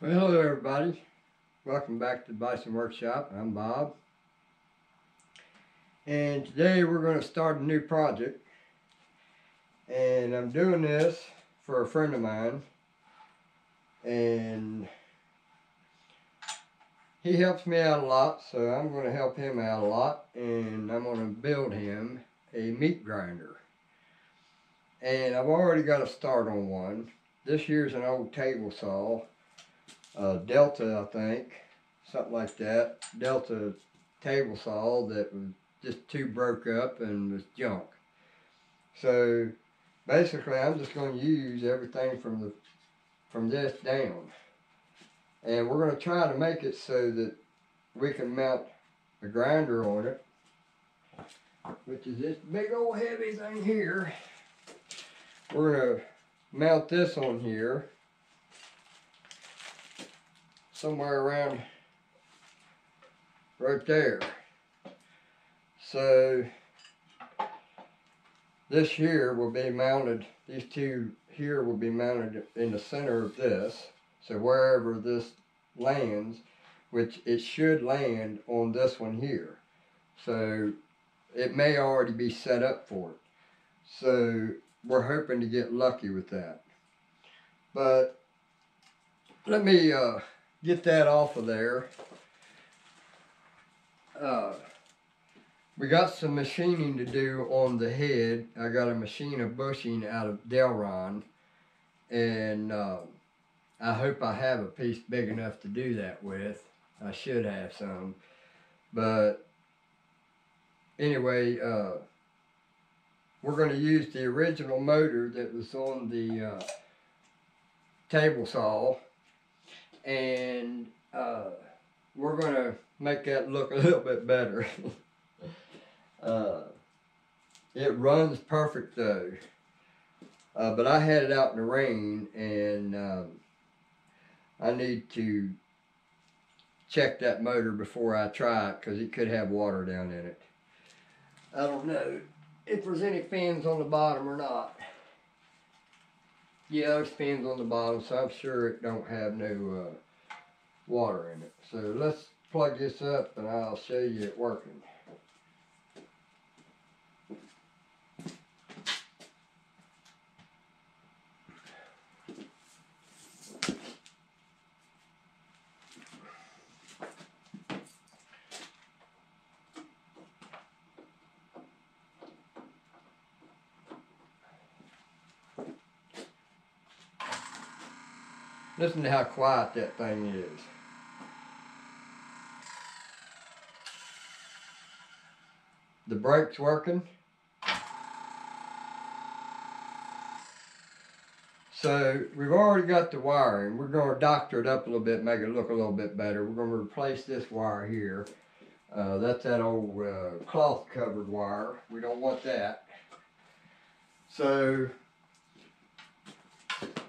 Well, hello everybody. Welcome back to the Bison Workshop. I'm Bob. And today we're going to start a new project. And I'm doing this for a friend of mine. And he helps me out a lot, so I'm going to help him out a lot. And I'm going to build him a meat grinder. And I've already got a start on one. This here's an old table saw. Delta, I think, something like that. Delta table saw that was just too broke up and was junk. So basically, I'm just going to use everything from this down, and we're going to try to make it so that we can mount a grinder on it, which is this big old heavy thing here. We're going to mount this on here. Somewhere around right there. So this here will be mounted, these two here will be mounted in the center of this. So wherever this lands, which it should land on this one here. So it may already be set up for it. So we're hoping to get lucky with that. But let me get that off of there. We got some machining to do on the head. I got a machine of bushing out of Delron, and I hope I have a piece big enough to do that with. I should have some, but anyway, we're going to use the original motor that was on the table saw, and we're going to make that look a little bit better. It runs perfect though, but I had it out in the rain, and I need to check that motor before I try it, because it could have water down in it. I don't know if there's any fins on the bottom or not. Yeah, there's fins on the bottom, so I'm sure it don't have no water in it. So let's plug this up and I'll show you it working. Listen to how quiet that thing is. The brake's working. So we've already got the wiring. We're going to doctor it up a little bit, make it look a little bit better. We're going to replace this wire here. That's that old cloth covered wire. We don't want that. So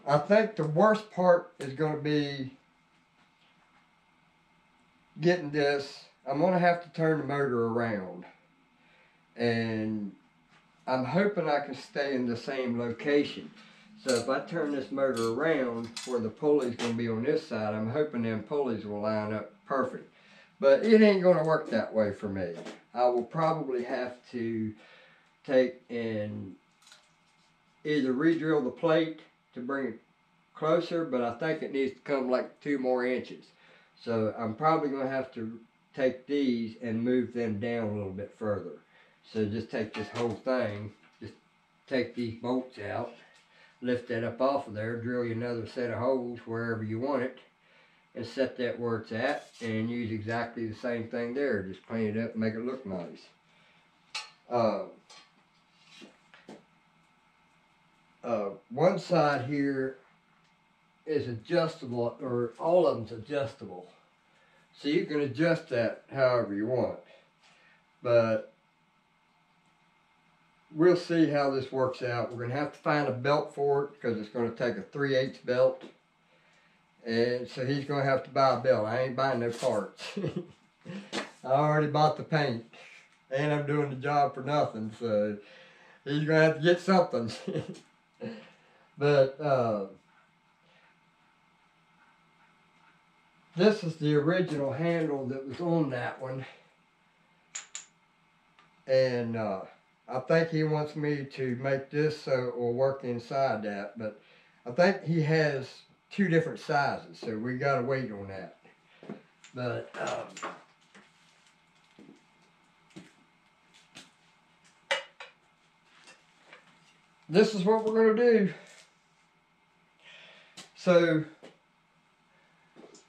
I think the worst part is going to be getting this. I'm going to have to turn the motor around. And I'm hoping I can stay in the same location. So if I turn this motor around where the pulley's going to be on this side, I'm hoping them pulleys will line up perfect. But it ain't going to work that way for me. I will probably have to take and either re-drill the plate to bring it closer, but I think it needs to come like 2 more inches. So I'm probably going to have to take these and move them down a little bit further. So just take this whole thing, just take these bolts out, lift that up off of there, drill you another set of holes wherever you want it, and set that where it's at, and use exactly the same thing there. Just clean it up and make it look nice. One side here is adjustable, or all of them's adjustable. So you can adjust that however you want. But we'll see how this works out. We're going to have to find a belt for it, because it's going to take a 3/8 belt. And so he's going to have to buy a belt. I ain't buying no parts. I already bought the paint. And I'm doing the job for nothing. So he's going to have to get something. But this is the original handle that was on that one. And I think he wants me to make this so it will work inside that. But I think he has 2 different sizes, so we gotta wait on that. But this is what we're gonna do. So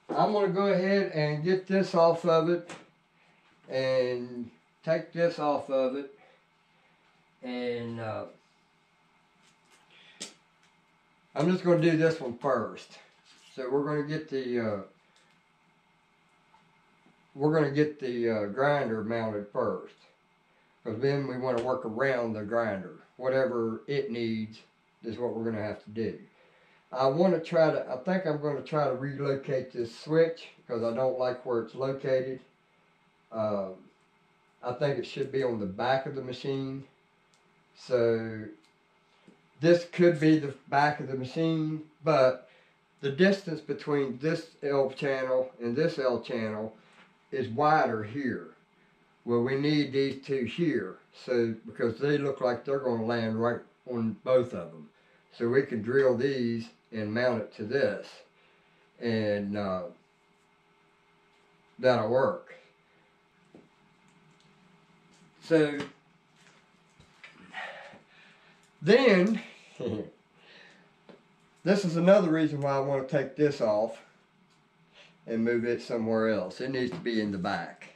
I'm gonna go ahead and get this off of it and take this off of it, and I'm just going to do this one first. So we're going to get the grinder mounted first, because then we want to work around the grinder. Whatever it needs is what we're going to have to do. I think I'm going to try to relocate this switch because I don't like where it's located. I think it should be on the back of the machine. So this could be the back of the machine, but the distance between this L channel and this L channel is wider here. Well, we need these 2 here, so because they look like they're going to land right on both of them. So we can drill these and mount it to this, and that'll work. So then, this is another reason why I want to take this off and move it somewhere else. It needs to be in the back.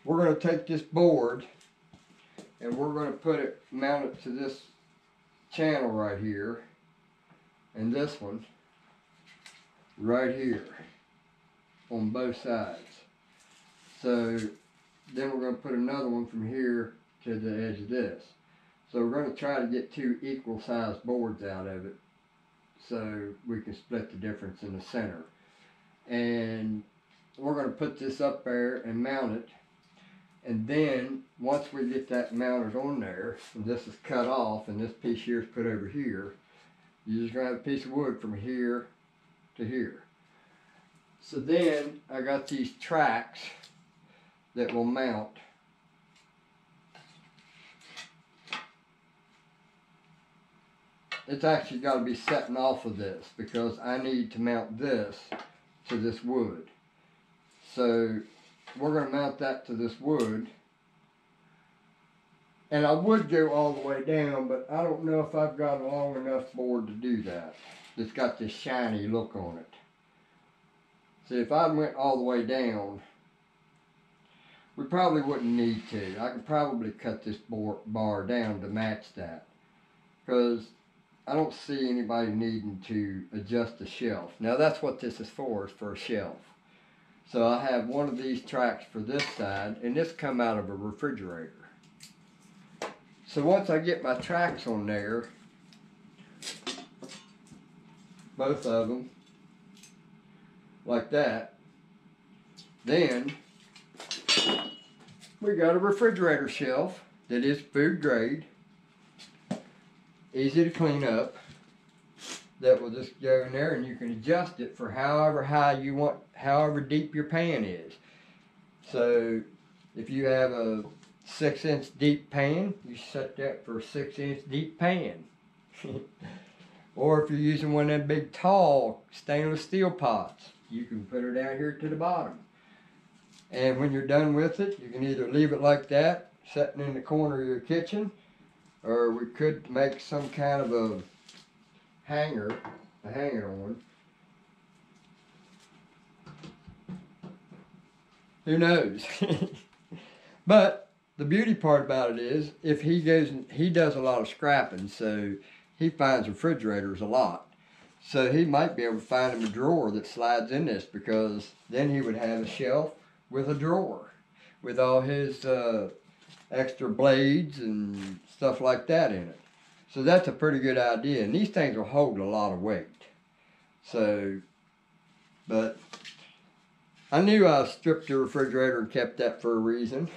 We're going to take this board and we're going to mount it to this channel right here, and this one right here on both sides. So then we're going to put another one from here to the edge of this. So we're going to try to get 2 equal sized boards out of it so we can split the difference in the center. And we're going to put this up there and mount it. And then once we get that mounted on there, and this is cut off and this piece here is put over here, you're just going to have a piece of wood from here to here. So then I got these tracks that will mount. It's actually got to be setting off of this because I need to mount this to this wood. So we're going to mount that to this wood. And I would go all the way down, but I don't know if I've got a long enough board to do that. It's got this shiny look on it. See, if I went all the way down, we probably wouldn't need to. I could probably cut this bar down to match that, because I don't see anybody needing to adjust the shelf. Now that's what this is for a shelf. So I have one of these tracks for this side, and this come out of a refrigerator. So once I get my tracks on there, both of them, like that, then we got a refrigerator shelf that is food grade, easy to clean up, that will just go in there, and you can adjust it for however high you want, however deep your pan is. So if you have a 6-inch deep pan, you set that for a 6-inch deep pan. Or if you're using one of them big tall stainless steel pots, you can put her down here to the bottom. And when you're done with it, you can either leave it like that, sitting in the corner of your kitchen, or we could make some kind of a hanger to hang it on. Who knows? But the beauty part about it is, if he does a lot of scrapping, so he finds refrigerators a lot. So he might be able to find him a drawer that slides in this, because then he would have a shelf with a drawer with all his extra blades and stuff like that in it. So that's a pretty good idea, and these things will hold a lot of weight. So, but I knew I stripped the refrigerator and kept that for a reason.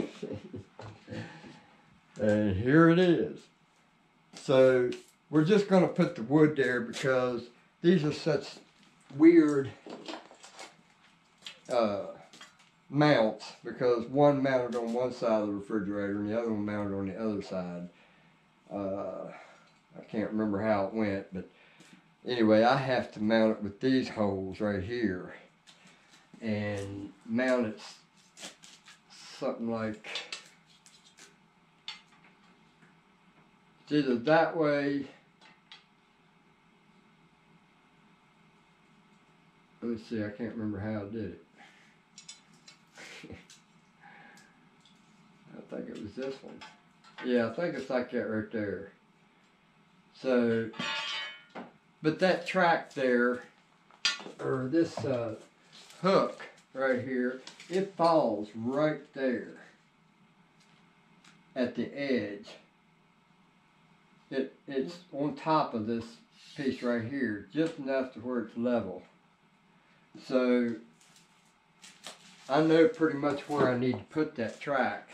And here it is. So we're just going to put the wood there because these are such weird mounts, because one mounted on one side of the refrigerator and the other one mounted on the other side. I can't remember how it went, but anyway, I have to mount it with these holes right here and mount it something like, it's either that way. Let me see, I can't remember how I did it. I think it was this one. Yeah, I think it's like that right there. So, but that track there, or this hook right here, it falls right there at the edge. It's on top of this piece right here, just enough to where it's level. So I know pretty much where I need to put that track,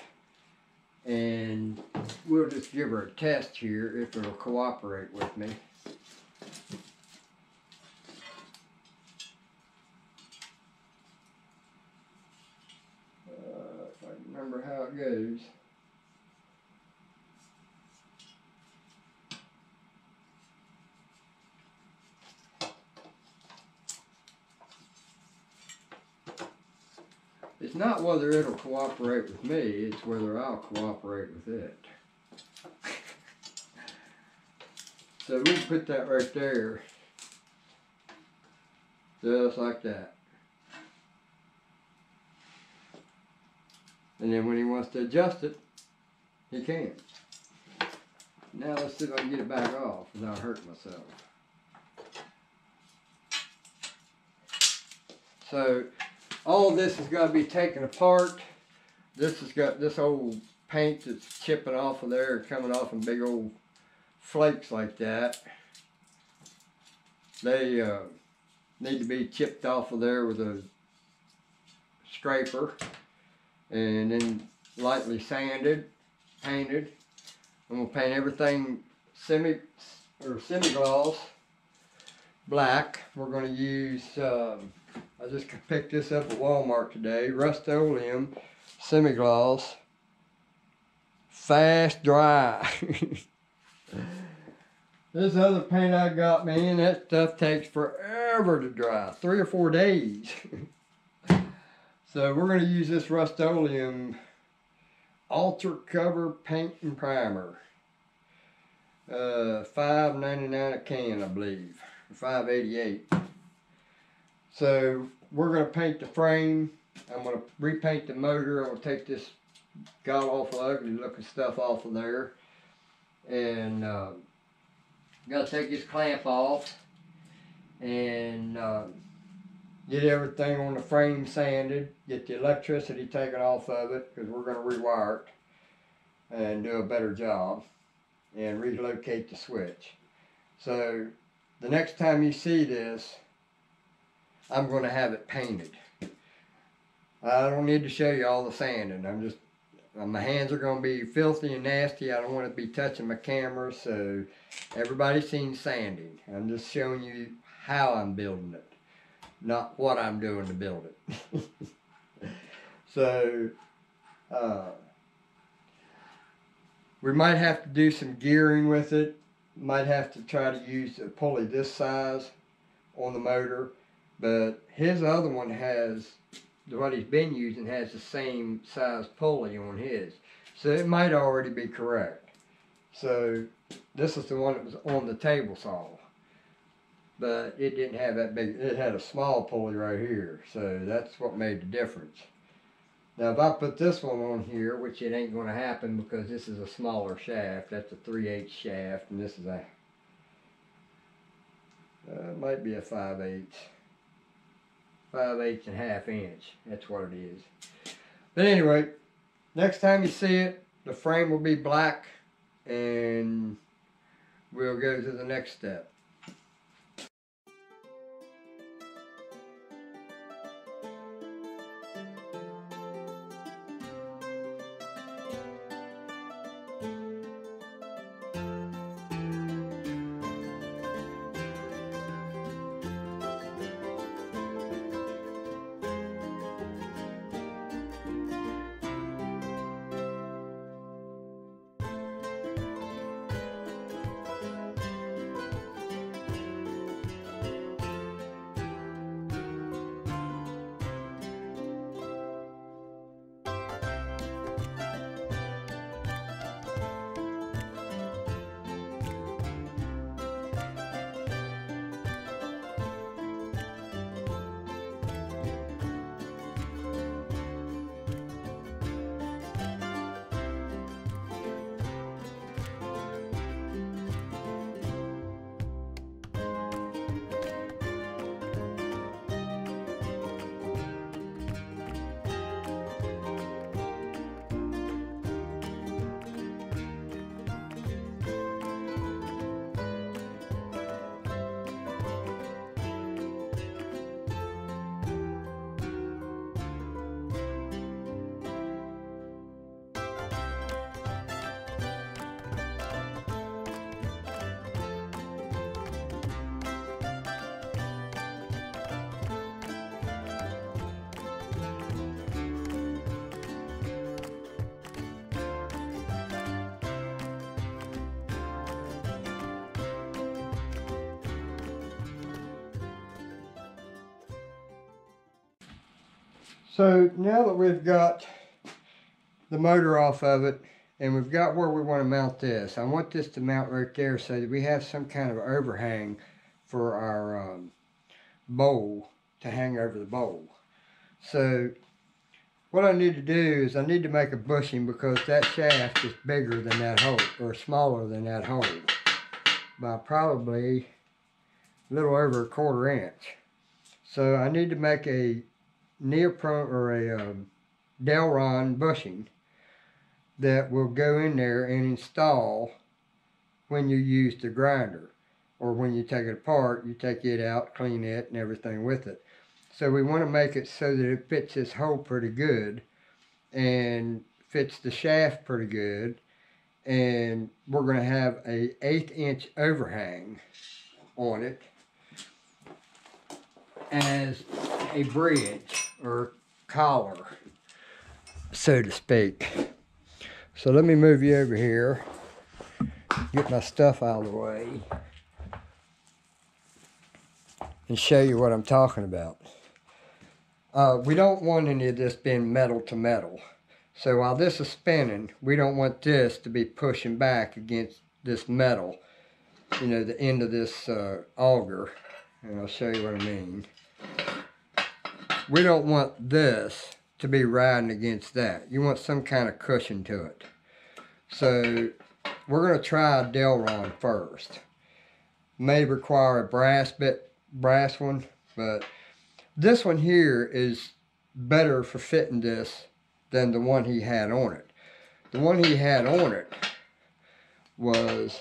and we'll just give her a test here if it'll cooperate with me. If I can remember how it goes. It's not whether it'll cooperate with me, it's whether I'll cooperate with it. So we can put that right there, just like that. And then when he wants to adjust it, he can. Now let's see if I can get it back off without hurting myself. So all of this has got to be taken apart. This has got this old paint that's chipping off of there, coming off in big old flakes like that. They need to be chipped off of there with a scraper and then lightly sanded, painted. I'm going to paint everything semi-gloss black. We're going to use I just picked this up at Walmart today. Rust-Oleum semi-gloss, fast dry. This other paint I got, man, that stuff takes forever to dry, 3 or 4 days. So we're going to use this Rust-Oleum Ultra Cover Paint and Primer. $5.99 a can, I believe, $5.88. So we're going to paint the frame. I'm going to repaint the motor. I'm going to take this god awful ugly looking stuff off of there. And got to take this clamp off and get everything on the frame sanded. Get the electricity taken off of it because we're going to rewire it and do a better job and relocate the switch. So the next time you see this, I'm going to have it painted. I don't need to show you all the sanding. My hands are going to be filthy and nasty. I don't want to be touching my camera, so everybody's seen sanding. I'm just showing you how I'm building it, not what I'm doing to build it. So, we might have to do some gearing with it. Might have to try to use a pulley this size on the motor. But his other one has, what he's been using has the same size pulley on his. So it might already be correct. So this is the one that was on the table saw. But it didn't have that big, it had a small pulley right here. So that's what made the difference. Now if I put this one on here, which it ain't going to happen because this is a smaller shaft. That's a 3/8 shaft and this is a, it might be a 5/8. 5/8 1/2 inch. That's what it is. But anyway, next time you see it, the frame will be black and we'll go to the next step. So now that we've got the motor off of it and we've got where we want to mount this, I want this to mount right there so that we have some kind of overhang for our bowl to hang over the bowl. So what I need to do is I need to make a bushing because that shaft is bigger than that hole, or smaller than that hole, by probably a little over 1/4 inch. So I need to make a neoprene or a Delron bushing that will go in there and install when you use the grinder, or when you take it apart, you take it out, clean it and everything with it. So we want to make it so that it fits this hole pretty good and fits the shaft pretty good, and we're going to have a 1/8 inch overhang on it as a bridge or collar, so to speak. So let me move you over here, get my stuff out of the way, and show you what I'm talking about. We don't want any of this being metal to metal. So while this is spinning, we don't want this to be pushing back against this metal, you know, the end of this auger. And I'll show you what I mean. We don't want this to be riding against that. You want some kind of cushion to it. So we're going to try a Delron first. May require a brass one, but this one here is better for fitting this than the one he had on it. The one he had on it was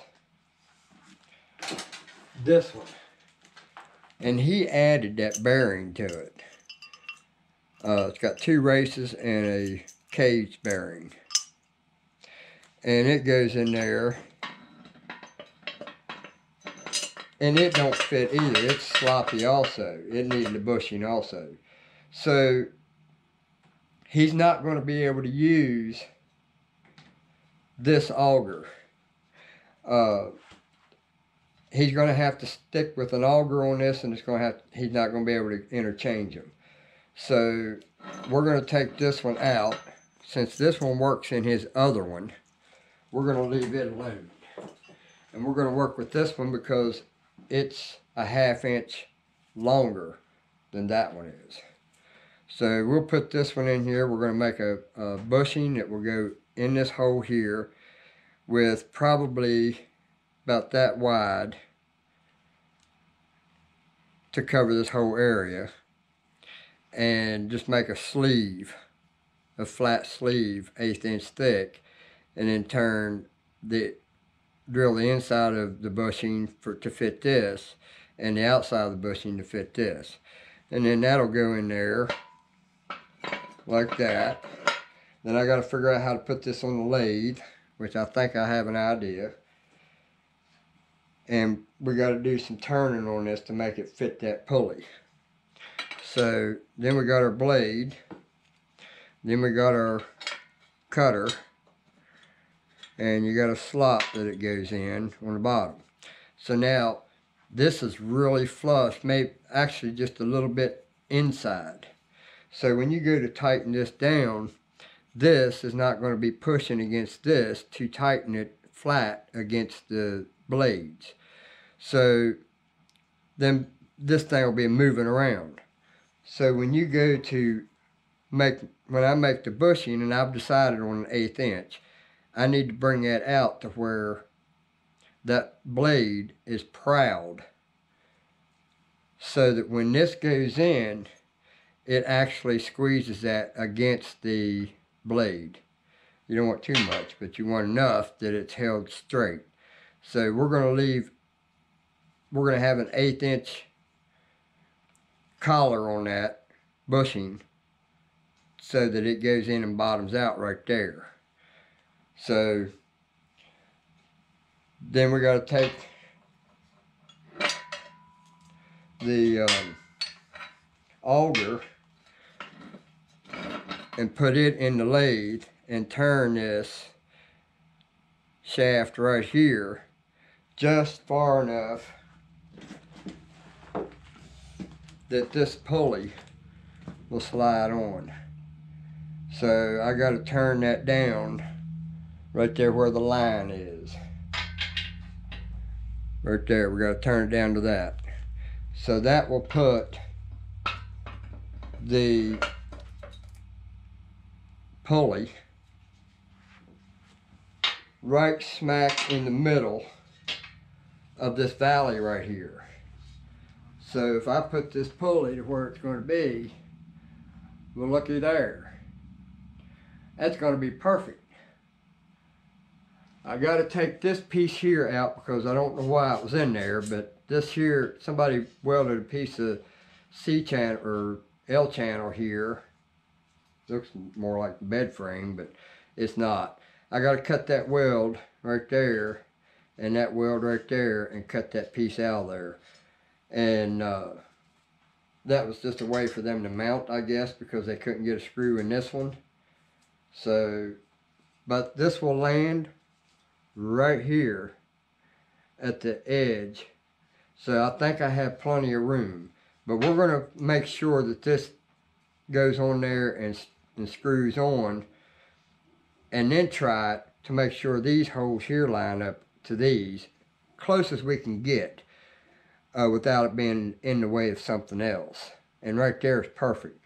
this one, and he added that bearing to it. It's got 2 races and a cage bearing, and it goes in there, and it don't fit either. It's sloppy also. It needed a bushing also. So he's not going to be able to use this auger. He's going to have to stick with an auger on this, and he's not going to be able to interchange them. So we're going to take this one out. Since this one works in his other one, we're going to leave it alone. And we're going to work with this one because it's a 1/2 inch longer than that one is. So we'll put this one in here. We're going to make a bushing that will go in this hole here with probably about that wide to cover this whole area, and just make a sleeve, a flat sleeve, 1/8 inch thick, and then drill the inside of the bushing to fit this, and the outside of the bushing to fit this. And then that'll go in there like that. Then I got to figure out how to put this on the lathe, which I think I have an idea. And we got to do some turning on this to make it fit that pulley. So then we got our blade, then we got our cutter, and you got a slot that it goes in on the bottom. So now this is really flush, maybe actually just a little bit inside. So when you go to tighten this down, this is not going to be pushing against this to tighten it flat against the blades. So then this thing will be moving around. So when you go to when I make the bushing, and I've decided on an 1/8 inch, I need to bring that out to where that blade is proud, so that when this goes in, it actually squeezes that against the blade. You don't want too much, but you want enough that it's held straight. So we're going to have an 1/8 inch collar on that bushing so that it goes in and bottoms out right there. So then we got to take the auger and put it in the lathe and turn this shaft right here just far enough that this pulley will slide on. So I got to turn that down right there where the line is. Right there, we got to turn it down to that. So that will put the pulley right smack in the middle of this valley right here. So if I put this pulley to where it's going to be, well, looky there. That's going to be perfect. I got to take this piece here out because I don't know why it was in there, but this here, somebody welded a piece of C channel or L channel here. Looks more like the bed frame, but it's not. I got to cut that weld right there and that weld right there and cut that piece out of there. And that was just a way for them to mount, I guess, because they couldn't get a screw in this one. So, but this will land right here at the edge. So I think I have plenty of room. But we're going to make sure that this goes on there and screws on, and then try it to make sure these holes here line up to these close as we can get without it being in the way of something else. And right there is perfect.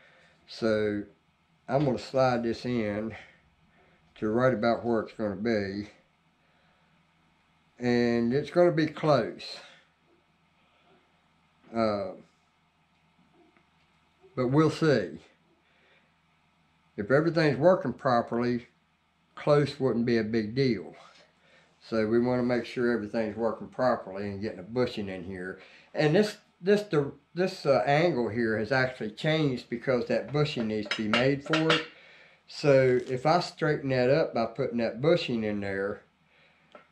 So I'm going to slide this in to right about where it's going to be, and it's going to be close. But we'll see. If everything's working properly, close wouldn't be a big deal. So we want to make sure everything's working properly and getting a bushing in here. And this angle here has actually changed because that bushing needs to be made for it. So if I straighten that up by putting that bushing in there,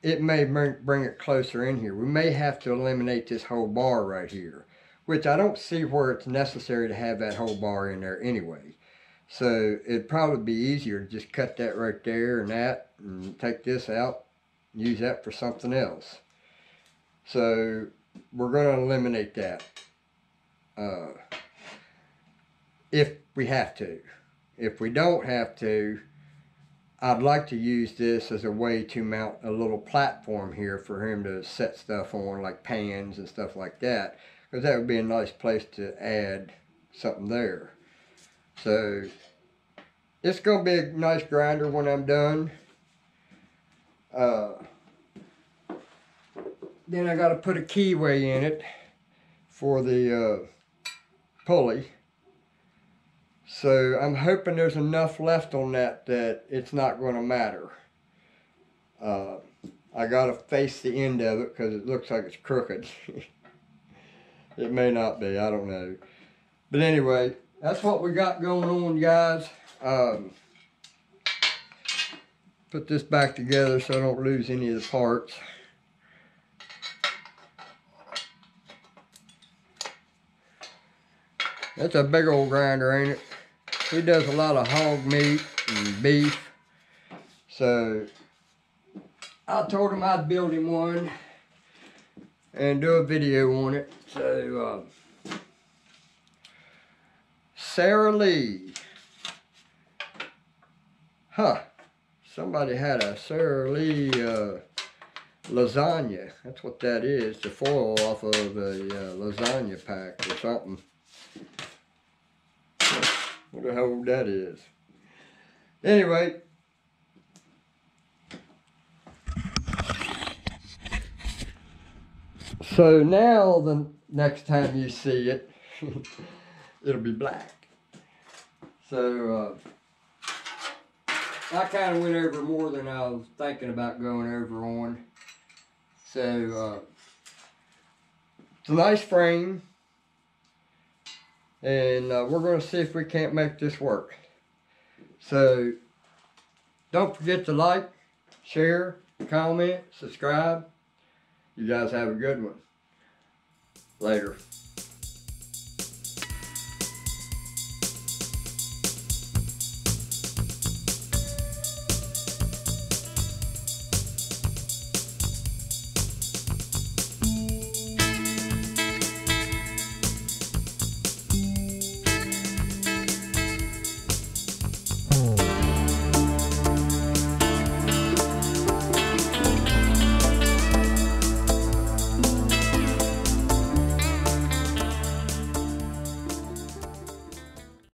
it may bring it closer in here. We may have to eliminate this whole bar right here, which I don't see where it's necessary to have that whole bar in there anyway. So it'd probably be easier to just cut that right there and take this out, use that for something else. So we're going to eliminate that if we have to. If we don't have to, I'd like to use this as a way to mount a little platform here for him to set stuff on, like pans and stuff like that, because that would be a nice place to add something there. So it's going to be a nice grinder when I'm done. Then I got to put a keyway in it for the pulley. So I'm hoping there's enough left on that it's not going to matter. I got to face the end of it because it looks like it's crooked. It may not be, I don't know. But anyway, that's what we got going on, guys. Put this back together so I don't lose any of the parts. That's a big old grinder, ain't it? He does a lot of hog meat and beef. So I told him I'd build him one and do a video on it. So Sara Lee. Huh. Somebody had a Sara Lee lasagna. That's what that is. The foil off of a lasagna pack or something. What the hell that is. Anyway. So now the next time you see it, it'll be black. So I kind of went over more than I was thinking about going over on. So it's a nice frame. And we're going to see if we can't make this work. So don't forget to like, share, comment, subscribe. You guys have a good one. Later.